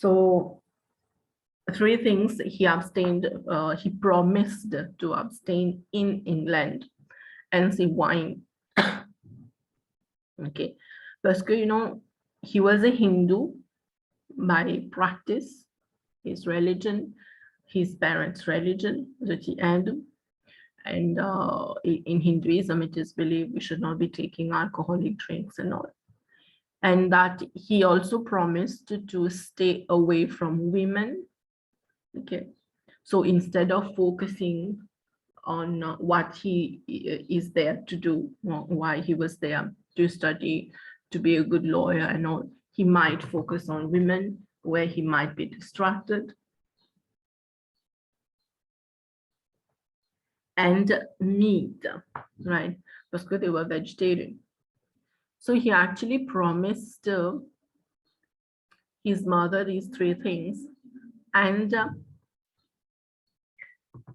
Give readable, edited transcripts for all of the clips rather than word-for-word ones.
So 3 things he promised to abstain in England, and say wine. Okay, parce que he was a Hindu by practice, his religion, his parents' religion, Hindu. And in Hinduism, it is believed we should not be taking alcoholic drinks and all. And that he also promised to stay away from women. Okay, so instead of focusing on what he is there to do, why he was there to study, to be a good lawyer and all, he might focus on women where he might be distracted. And meat, right? Because they were vegetarian. So he actually promised his mother these 3 things, and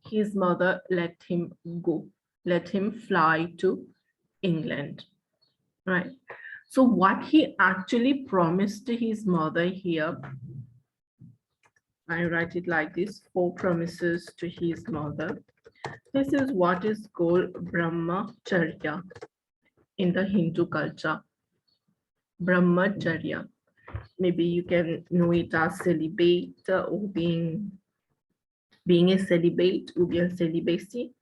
his mother let him go, let him fly to England, right? So what he actually promised to his mother here, I write it like this: 4 promises to his mother. This is what is called Brahmacharya in the Hindu culture. Brahmacharya. Maybe you can know it as celibate, or being a celibate, or bien celibacy,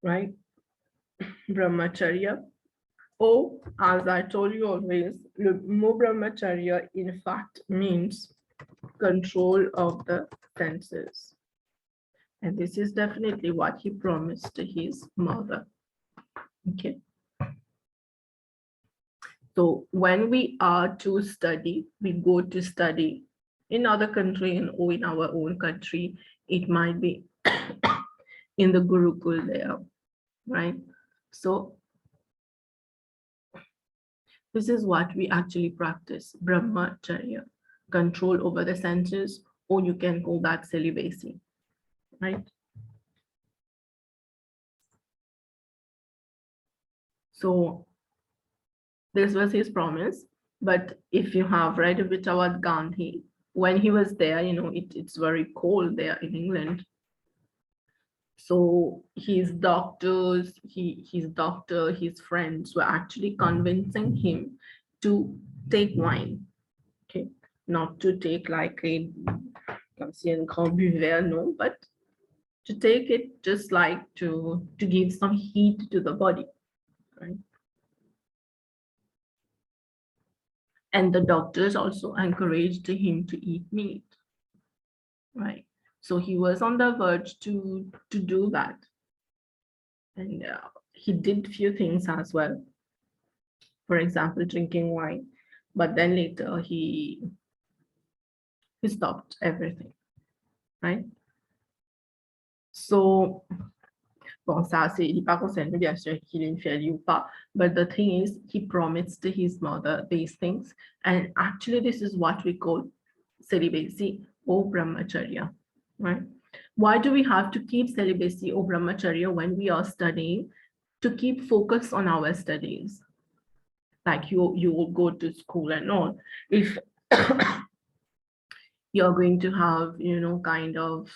right? Brahmacharya. Or, as I told you always, le mot Brahmacharya in fact means control of the senses. And this is definitely what he promised to his mother. Okay. So when we are to study, we go to study in other country or in our own country. It might be in the Gurukul there, right? So this is what we actually practice: Brahmacharya, control over the senses, or you can call that celibacy, right? So this was his promise. But if you have read a bit about Gandhi, when he was there, it's very cold there in England. So his doctors, his friends were actually convincing him to take wine. Okay, not to take like a comme si un grand buveur, no, but to take it just like to give some heat to the body, right? And the doctors also encouraged him to eat meat, right? So he was on the verge to do that. And he did few things as well. For example, drinking wine. But then later he stopped everything, right? So, bon, ça, c'est, il n'est pas concerné, bien sûr, qu'il est infidèle ou pas. But the thing is, he promised to his mother these things. And actually, this is what we call celibacy or brahmacharya, right? Why do we have to keep celibacy or brahmacharya when we are studying? To keep focus on our studies. Like you will go to school and all. If you're going to have, kind of,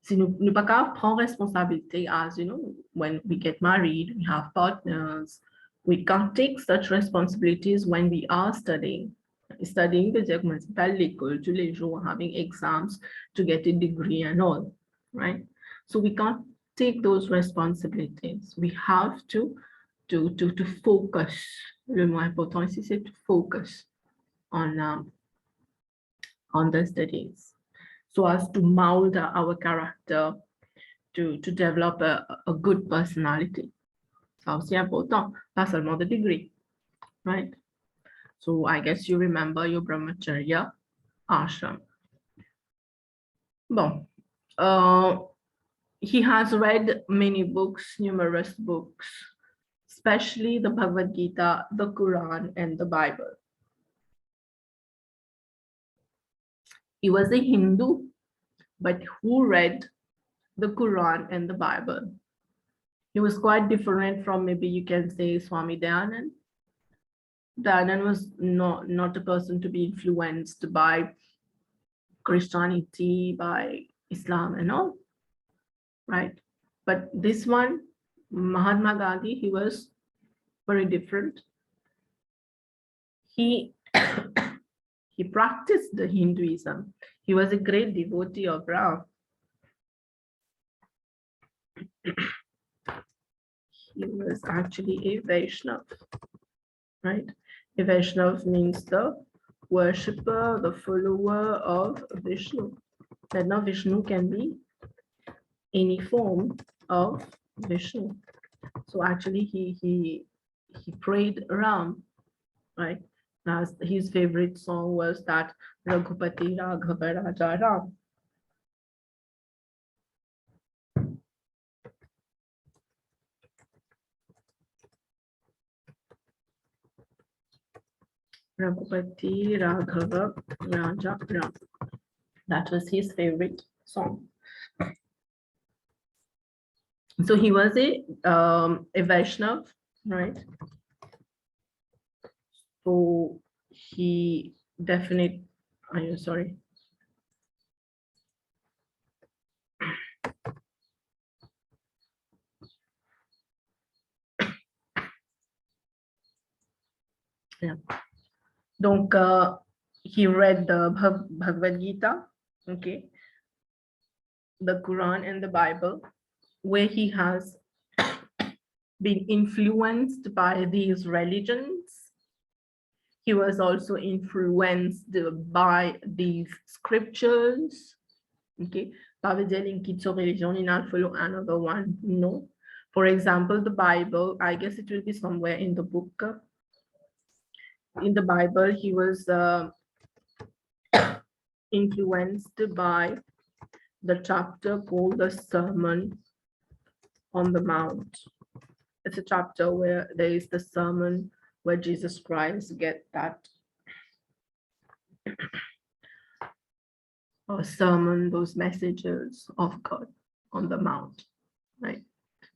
si nous pas prendre responsabilité, as when we get married, we have partners, we can't take such responsibilities when we are studying. Studying veut dire que c'est pas l'école tous les jours, having exams to get a degree and all, right? So we can't take those responsibilities. We have to focus. Le mot important ici, c'est to focus on the studies, so as to mold our character, to develop a good personality. Ça aussi important, pas seulement the degree, right? So I guess you remember your brahmacharya ashram. Bon, he has read many books, numerous books, especially the Bhagavad Gita, the Quran, and the Bible. He was a Hindu, but who read the Quran and the Bible? He was quite different from, maybe you can say, Swami Dayanand. Daniel was not a person to be influenced by Christianity, by Islam and all, right? But this one, Mahatma Gandhi, he was very different. He he practiced the Hinduism. He was a great devotee of Ram. He was actually a Vaishnav, right? A Vaishnav means the worshipper, the follower of Vishnu. That now Vishnu can be any form of Vishnu. So actually he prayed Ram, right? As his favorite song was that Raghupati Raghava Raja Ram. Raghupati Raghava Raja Ram. That was his favorite song. So he was a Vaishnav, right? So he definitely, sorry. Yeah. Donc, he read the Bhagavad Gita, okay, the Quran and the Bible, where he has been influenced by these religions. He was also influenced by these scriptures, okay. Pas veut dire qu'il quitte religion, il not follow another one, no. For example, the Bible, I guess it will be somewhere in the book. In the Bible, he was influenced by the chapter called the Sermon on the Mount. It's a chapter where there is the sermon where Jesus Christ get that sermon, those messages of God on the Mount, right?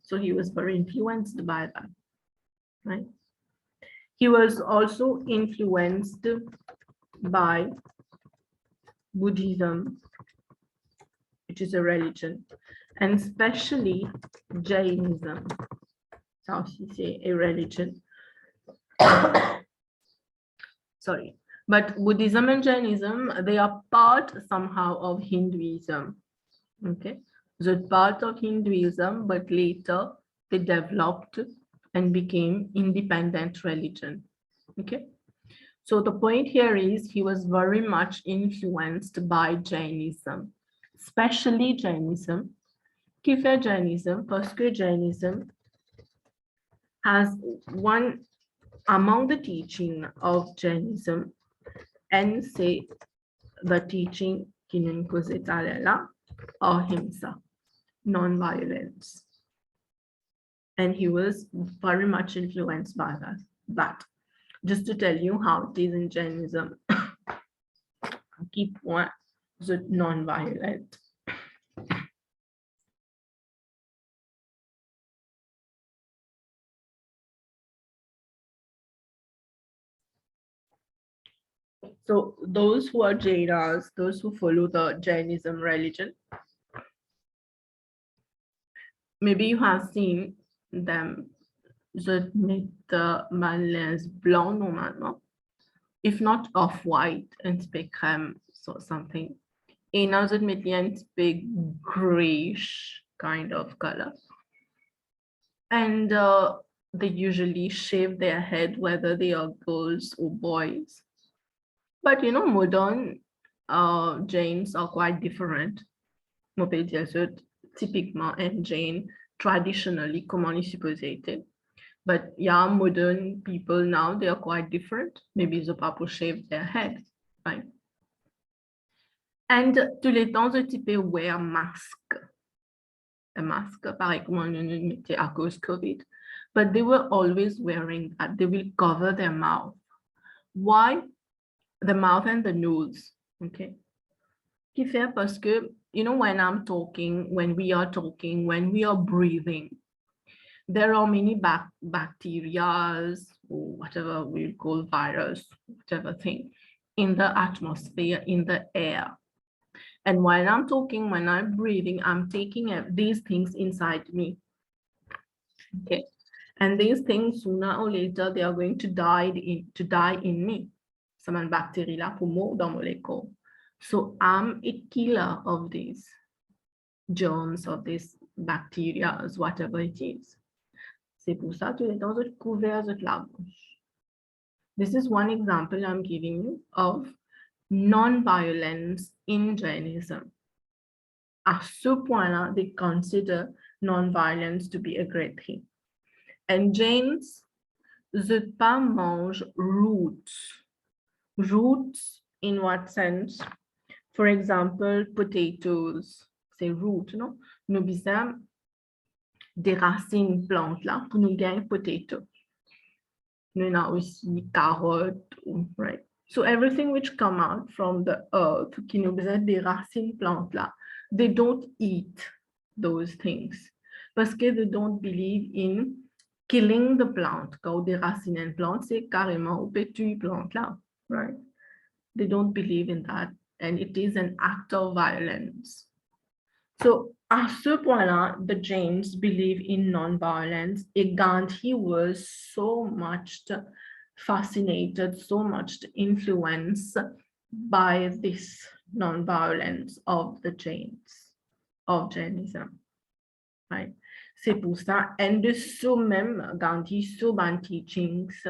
So he was very influenced by that, right? He was also influenced by Buddhism, which is a religion, and especially Jainism. So he say a religion. Sorry, but Buddhism and Jainism, they are part somehow of Hinduism. Okay, so part of Hinduism, but later they developed and became independent religion. Okay, so the point here is he was very much influenced by Jainism, especially Jainism. Qui fait Jainism? Parce que Jainism has one among the teaching of Jainism, and say the teaching qui nous cause là, ahimsa, non-violence. And he was very much influenced by that. Just to tell you how it is in Jainism, keep one non-violent. So those who are Jainas, those who follow the Jainism religion, maybe you have seen them, je mets the malaise blanc normalement, if not off-white and speak crème, so something. And now it met a big grayish kind of color. And they usually shave their head, whether they are girls or boys. But you know, modern Jains are quite different. Typiquement, and Jain, traditionally, comment les supposé. But yeah, modern people now, they are quite different. Maybe the people shave their head, right? And tous les temps, the type wear mask. A mask, pareil comme on mettait à cause COVID. But they were always wearing that. They will cover their mouth. Why? The mouth and the nose, okay? Qui fait parce que, you know, when I'm talking, when we are talking, when we are breathing, there are many bacteria, or whatever we call virus, whatever thing, in the atmosphere, in the air. And while I'm talking, when I'm breathing, I'm taking these things inside me. Okay. And these things, sooner or later, they are going to die in me. Some bacteria pour mourir dans mon corps. So I'm a killer of these germs, of these bacteria, whatever it is. C'est pour ça que les temps couverts de la bouche. This is one example I'm giving you of non-violence in Jainism. À ce point-là, they consider non-violence to be a great thing. And Jains, ne pas mange roots. Roots in what sense? For example, potatoes, c'est root, non? Nous besoin des racines plantes là pour nous gagner potato. Nous avons aussi carottes, right? So everything which come out from the earth, qui nous besoin des racines plantes là, they don't eat those things parce que they don't believe in killing the plant. Quand des racines en plante, c'est carrément au pétu plante là, right? They don't believe in that, and it is an act of violence. So, à ce point-là, the Jains believe in non-violence. And Gandhi was so much fascinated, so much influenced by this non-violence of the Jains, of Jainism, right? C'est pour ça, and so même Gandhi, so many teachings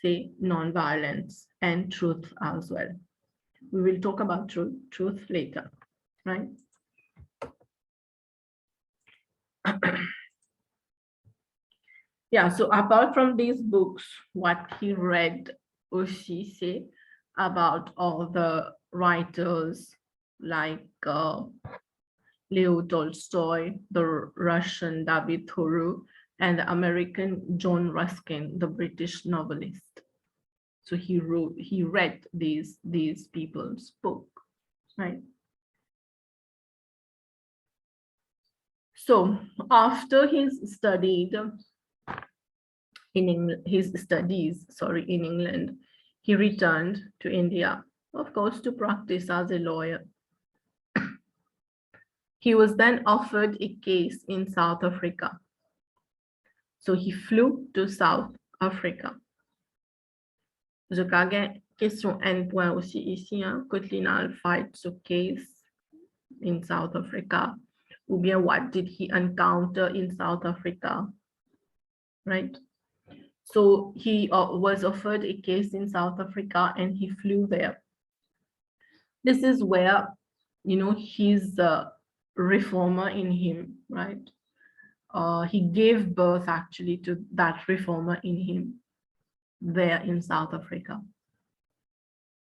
say non-violence and truth as well. We will talk about truth later, right? Yeah, so apart from these books, what he read aussi, say about all the writers like Leo Tolstoy, the Russian David Thoreau, and the American John Ruskin, the British novelist. So he read these people's book, right? So after his studies in England, he returned to India, of course, to practice as a lawyer. He was then offered a case in South Africa. So he flew to South Africa. Je gagne question N point aussi ici, hein, Cotlinal fights a case in South Africa. Ou bien what did he encounter in South Africa, right? So he was offered a case in South Africa and he flew there. This is where, you know, he's a reformer in him, right? He gave birth actually to that reformer in him there in South Africa.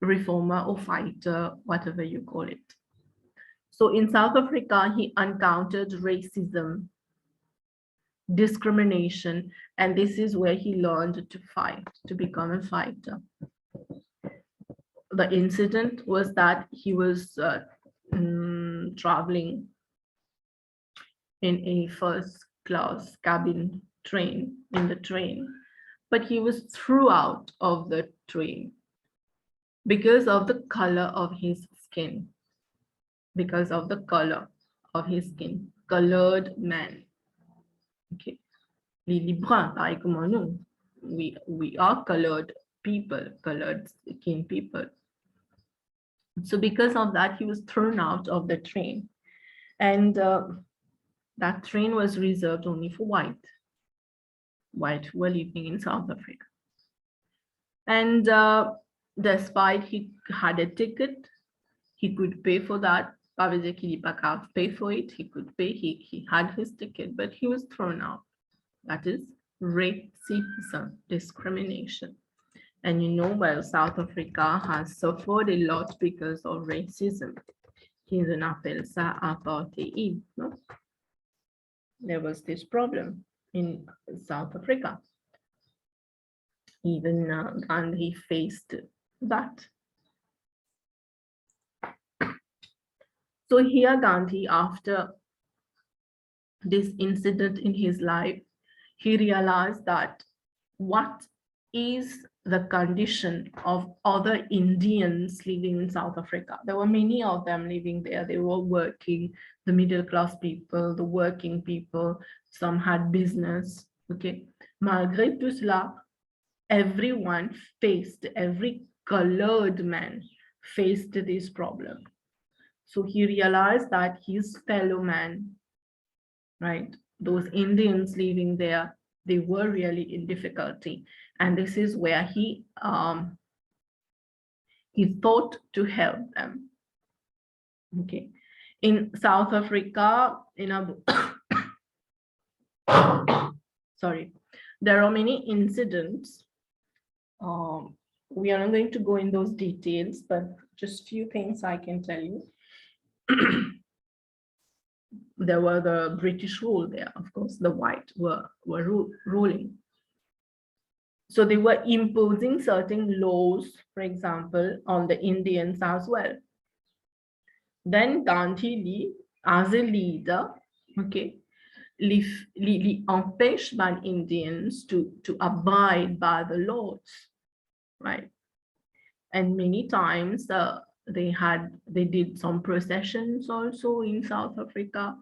Reformer or fighter, whatever you call it. So in South Africa, he encountered racism, discrimination, and this is where he learned to fight, to become a fighter. The incident was that he was traveling in a first class cabin train, in the train, but he was thrown out of the train because of the color of his skin, because of the color of his skin, colored man. Okay, les bruns, pareil comme nous, we are colored people, colored skin people. So because of that, he was thrown out of the train, and that train was reserved only for white who were living in South Africa. And despite he had a ticket, he could pay for that. Pay for it, he could pay, he had his ticket, but he was thrown out. That is racism, discrimination. And you know, well, South Africa has suffered a lot because of racism. Ils appellent ça apartheid, no? There was this problem in South Africa. Even Gandhi faced that. So here Gandhi, after this incident in his life, he realized that what is the condition of other Indians living in South Africa. There were many of them living there. They were working, the middle class people, the working people, some had business, okay? Malgré tout cela, everyone faced, every colored man faced this problem. So he realized that his fellow man, right, those Indians living there, they were really in difficulty. And this is where he thought to help them. Okay. In South Africa, in a sorry, there are many incidents. We are not going to go in those details, but just few things I can tell you. There were the British rule there, of course, the white were ruling. So they were imposing certain laws, for example, on the Indians as well. Then Gandhi, as a leader, okay, empêche by Indians to abide by the laws, right? And many times they did some processions also in South Africa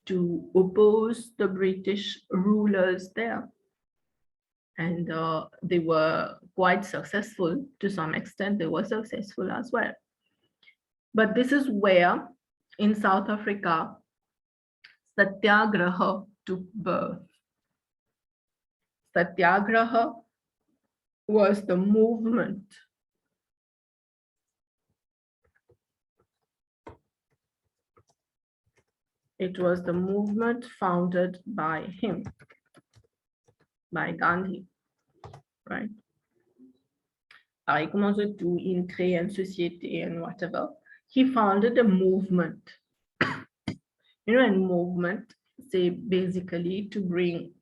to oppose the British rulers there. And they were quite successful to some extent. They were successful as well. But this is where in South Africa, Satyagraha took birth. Satyagraha was the movement founded by him, by Gandhi, right? Alors, il commençait tout, il créait une société and whatever. He founded a movement. You know, a movement, say basically to bring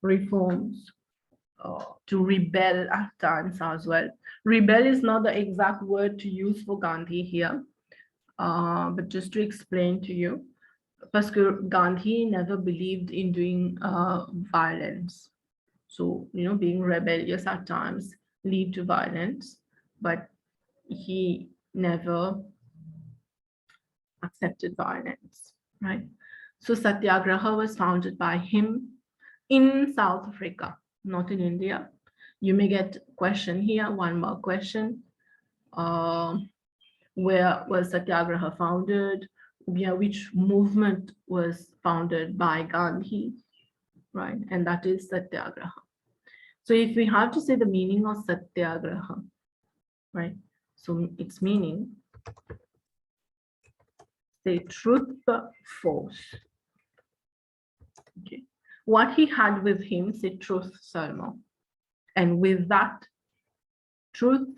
reforms, to rebel at times as well. Rebel is not the exact word to use for Gandhi here, but just to explain to you, because Gandhi never believed in doing violence. So, you know, being rebellious at times lead to violence, but he never accepted violence, right? So Satyagraha was founded by him in South Africa, not in India. You may get a question here, one more question. Where was Satyagraha founded? Yeah, which movement was founded by Gandhi, right? And that is Satyagraha. So if we have to say the meaning of Satyagraha, right? So its meaning, say truth force. Okay. What he had with him, say truth Salma. And with that truth,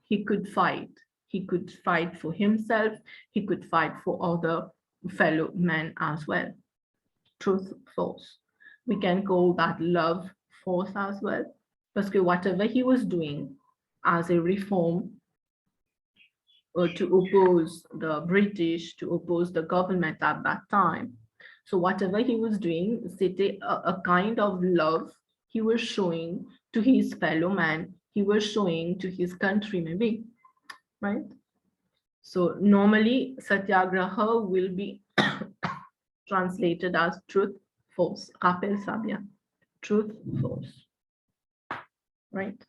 he could fight. He could fight for himself. He could fight for other fellow men as well. Truth force. We can call that love force as well. Because whatever he was doing as a reform or to oppose the British, to oppose the government at that time. So whatever he was doing, c'était a kind of love he was showing to his fellow man, he was showing to his country maybe, right? So normally Satyagraha will be translated as truth force. Rappel ça bien. Truth force, right?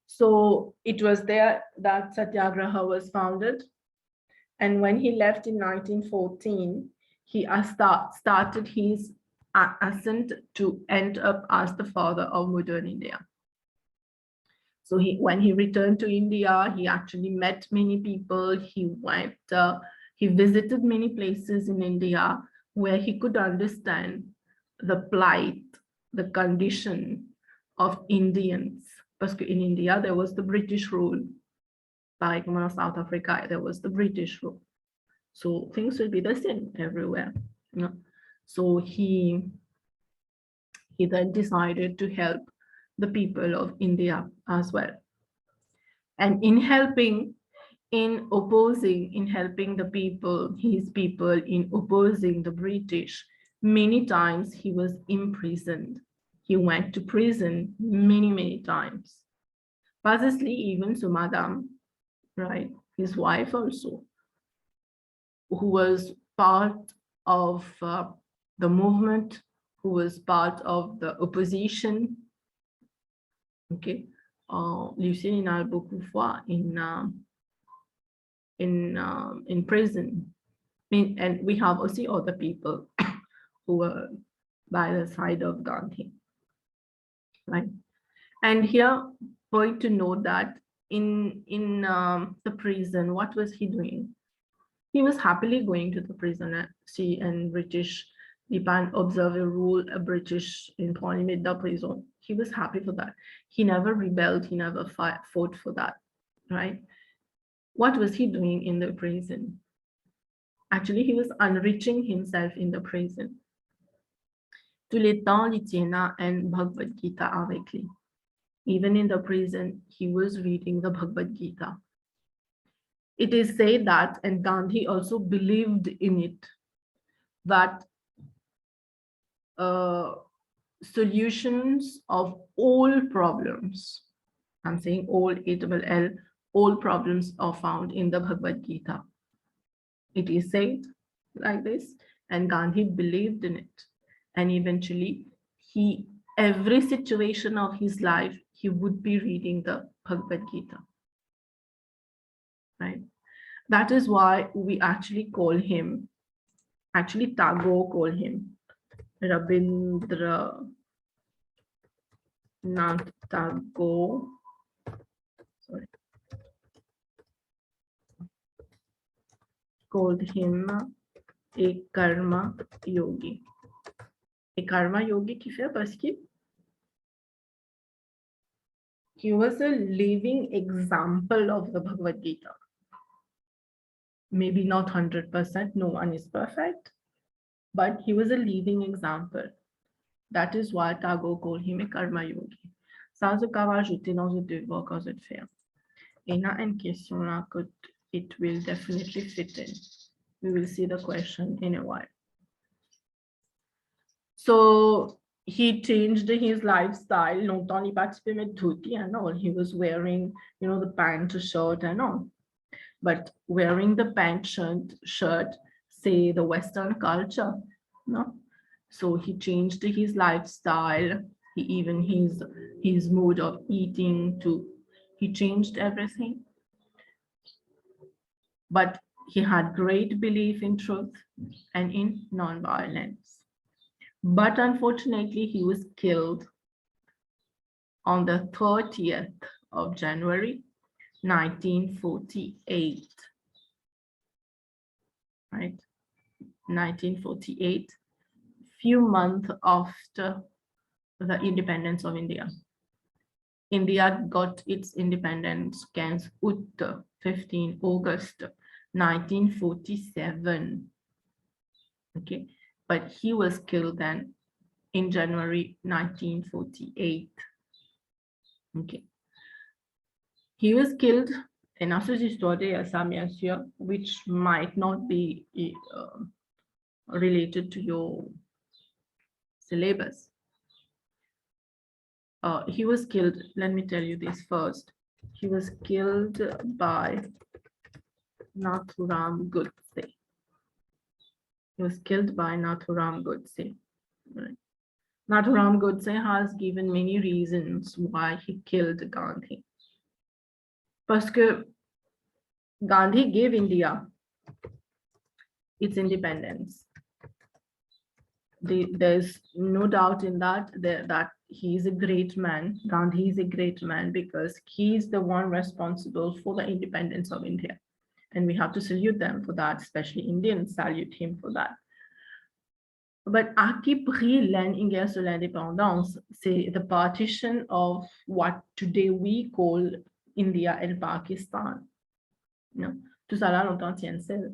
So it was there that Satyagraha was founded. And when he left in 1914, he started his ascent to end up as the father of modern India. So when he returned to India, he actually met many people. He visited many places in India where he could understand the plight, the condition of Indians. Because in India, there was the British rule. Like in South Africa, there was the British rule. So things will be the same everywhere. You know? So he then decided to help the people of India as well. And in helping the people, his people, in opposing the British, many times he was imprisoned. He went to prison many times. Basically, even so, Madame, right, his wife also, who was part of the movement, who was part of the opposition. Okay, Lucien a beaucoup fois in prison. And we have also other people who were by the side of Gandhi, right? And here, point to note that in the prison, what was he doing? He was happily going to the prison and see and British Lipan observe a rule, a British in Parliament the prison. He was happy for that. He never rebelled, he never fought for that, right? What was he doing in the prison? Actually, he was enriching himself in the prison. Tous les temps, il tiena un Bhagavad Gita avec lui. Even in the prison, he was reading the Bhagavad Gita. It is said that, and Gandhi also believed in it, that solutions of all problems, I'm saying all, ALL, all problems are found in the Bhagavad Gita. It is said like this, and Gandhi believed in it. And eventually, every situation of his life, he would be reading the Bhagavad Gita, right? That is why we actually call him, actually Tagore called him Rabindranath Tagore, sorry, called him a karma yogi. A karma yogi qui fait parce que he was a living example of the Bhagavad Gita. Maybe not 100%, no one is perfect, but he was a living example. That is why Tagore called him a karma yogi. Ça, je vais rajouter dans le devoir que je vais faire. Et il y a une question là que it will definitely fit in. We will see the question in a while. So he changed his lifestyle. Longtemps, il participait met dhoti and all. He was wearing, the pant shirt and all. But wearing the pant shirt, say the Western culture, no? So he changed his lifestyle. Even his mode of eating too. He changed everything. But he had great belief in truth and in non-violence. But unfortunately, he was killed on the 30th of January, 1948. Right? 1948, few months after the independence of India. India got its independence 15 August 1947. Okay, but he was killed then in January 1948. Okay, he was killed in a which might not be related to your syllabus. He was killed, let me tell you this first. He was killed by Nathuram Godse. He was killed by Nathuram Godse. Right. Nathuram Godse has given many reasons why he killed Gandhi. Parce que Gandhi gave India its independence. There's no doubt in that he is a great man. Gandhi is a great man because he is the one responsible for the independence of India. And we have to salute them for that, especially Indians salute him for that. But à qui prit une guerre sur l'indépendance, c'est the partition of what today we call India and Pakistan. No, tout ça là longtemps tient seul.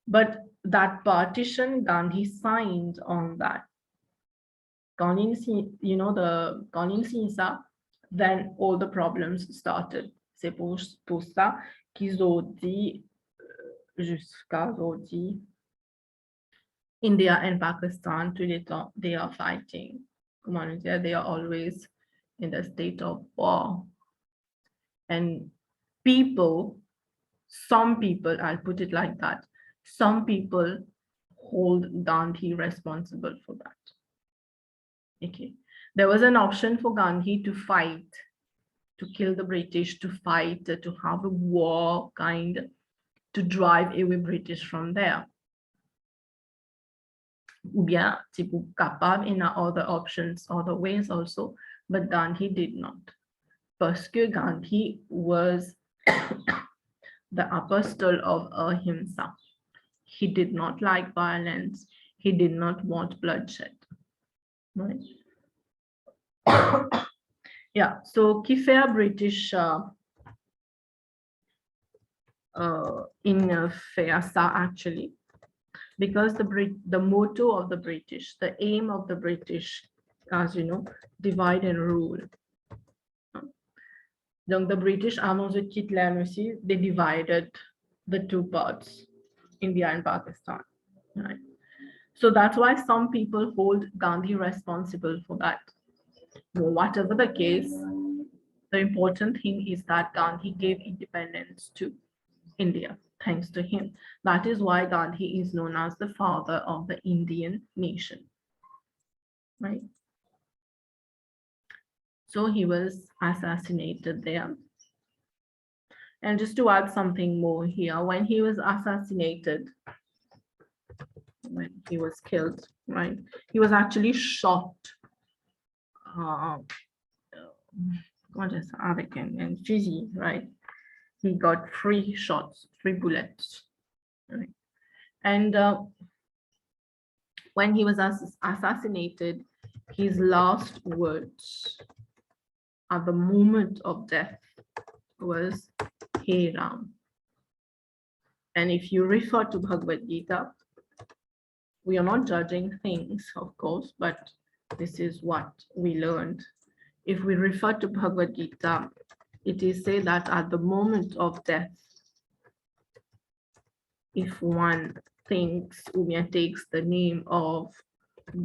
But that partition, Gandhi signed on that. Then all the problems started. C'est pour ça qu'ils ont dit, jusqu'à aujourd'hui, India and Pakistan, today, they are fighting. They are always in the state of war. And some people, I'll put it like that, some people hold Gandhi responsible for that. Okay. There was an option for Gandhi to fight, to kill the British, to fight, to have a war to drive away British from there. Ou bien, tipo, capable in other options, other ways also, but Gandhi did not. Parce que Gandhi was the apostle of ahimsa. He did not like violence. He did not want bloodshed. Right? Yeah, so qui fait British in faire ça actually, because the motto of the British, the aim of the British, as you know, divide and rule. Donc the British, avant de quitter la Russie, they divided the two parts, India and Pakistan. Right? So that's why some people hold Gandhi responsible for that. Well, whatever the case, the important thing is that Gandhi gave independence to India, thanks to him. That is why Gandhi is known as the father of the Indian nation. Right? So he was assassinated there. And just to add something more here, when he was assassinated, when he was killed, right, he was actually shot. What is Arabic and Fiji, right? He got 3 shots, 3 bullets. Right? And when he was assassinated, his last words at the moment of death was Hey Ram. And if you refer to Bhagavad Gita, we are not judging things, of course, but this is what we learned. If we refer to Bhagavad Gita, it is said that at the moment of death, if one thinks or takes the name of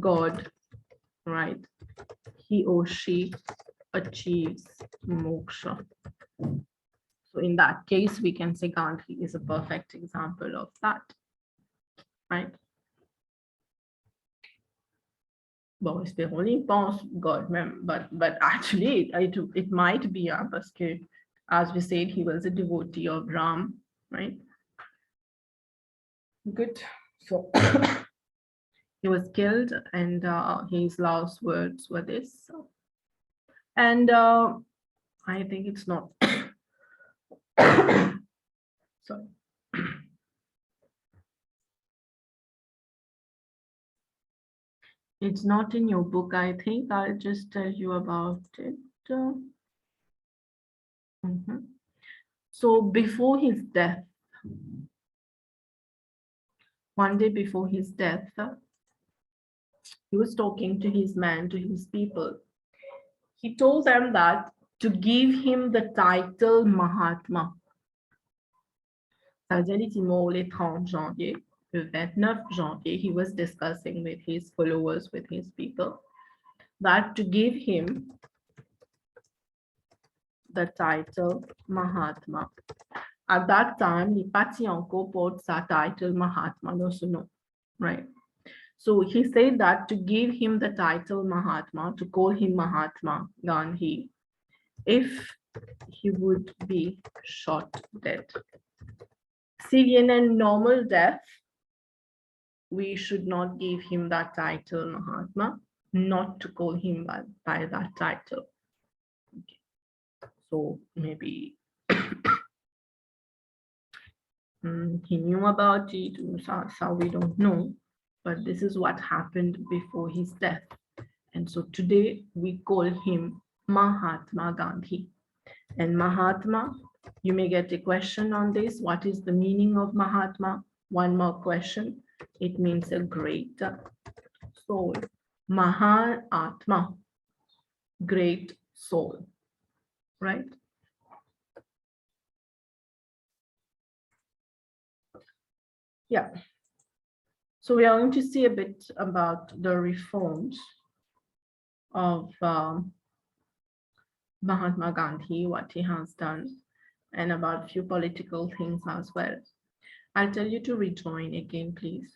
God, right, he or she achieves moksha. So in that case, we can say Gandhi is a perfect example of that, right? Bon, espérons y pense God, but actually it might be, parce que, as we said, he was a devotee of Ram, right? Good. So he was killed, and his last words were this. And I think it's not. Sorry. It's not in your book, I think. I'll just tell you about it. So before his death, one day before his death, he was talking to his men, to his people. He told them that to give him the title Mahatma. Le 30 janvier, le 29 janvier, he was discussing with his followers, with his people, that to give him the title Mahatma. At that time, les Patianko porte sa title Mahatma dans ce nom, right? So he said that to give him the title Mahatma, to call him Mahatma Gandhi, if he would be shot dead. See, in a normal death, we should not give him that title Mahatma, not to call him by that title. Okay. So maybe he knew about it, so we don't know, but this is what happened before his death. And so today we call him Mahatma Gandhi. And Mahatma, you may get a question on this. What is the meaning of Mahatma? One more question. It means a great soul. Mahatma, great soul, right? Yeah. So we are going to see a bit about the reforms of Mahatma Gandhi, what he has done, and about a few political things as well. I'll tell you to rejoin again, please.